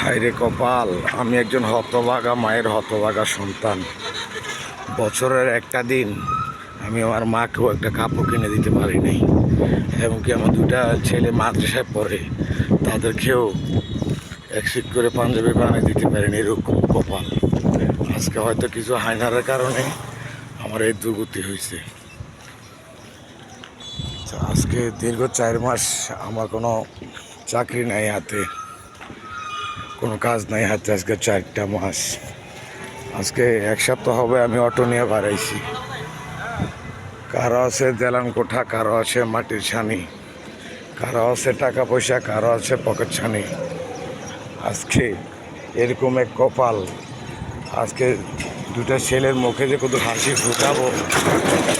হায়রে কপাল, আমি একজন হতভাগা মায়ের হতভাগা সন্তান। বছরের একটা দিন আমি আমার মাকেও একটা কাপড় কিনে দিতে পারি নাই, এমনকি আমার দুটা ছেলে মাদ্রাসায় পড়ে, তাদেরকেও এক সিট করে পাঞ্জাবি বানিয়ে দিতে পারিনি। এরকম কপাল। আজকে হয়তো কিছু হায়নারের কারণে আমার এই দুর্গতি হয়েছে। আজকে দীর্ঘ 4 মাস আমার কোনো চাকরি নাই হাতে, কোনো কাজ নাই হাতে। আজকে 4টা মাস, আজকে 1 সপ্তাহ হবে আমি অটো নিয়ে বাড়াইছি। কারো আছে দেলান কোঠা, কারো আছে মাটির ছানি, কারো আছে টাকা পয়সা, কারো আছে পকেট ছানি। আজকে এরকম এক কপাল। আজকে দুটা ছেলের মুখে যে কত হাসি ফুটাবো,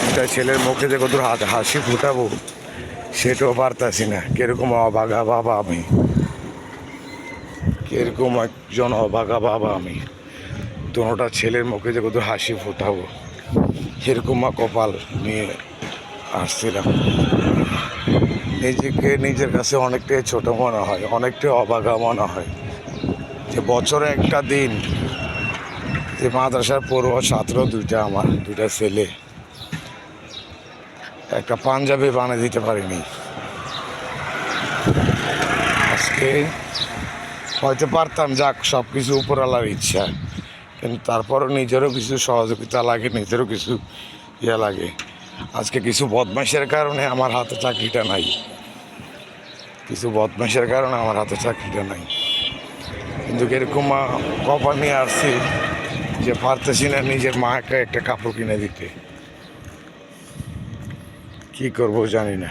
দুটা ছেলের মুখে যে কত হাসি ফুটাবো সেটাও পারতাছি না। কিরকম অভাগা বাবা আমি, কিরকম একজন অভাগা বাবা আমি। দুটা ছেলের মুখে যে কত হাসি ফুটাবো এরকম কপাল নিয়ে আসছিলাম। নিজেকে নিজের কাছে অনেকটাই ছোট মনে হয়, অনেকটাই অভাগা মনে হয় যে বছরে একটা দিন যে মাদ্রাসার পড়ুয়া ছাত্র দুইটা, আমার দুইটা ছেলে, একটা পাঞ্জাবি বানিয়ে দিতে পারিনি। আজকে হয়তো পারতাম, যাক সব কিছু উপরওয়ালার ইচ্ছা, কিন্তু তারপরও নিজেরও কিছু সহযোগিতা লাগে, নিজেরও কিছু ইয়ে লাগে। আজকে কিছু বদমাইশের কারণে আমার হাতে চাকরিটা নাই, কিছু বদমাইশের কারণে আমার হাতে চাকরিটা নাই। কিন্তু এরকম কপাল নিয়ে আসছি যে পারতেছি না নিজের মাকে একটা কাপড় কিনে দিতে। কি করবো জানি না।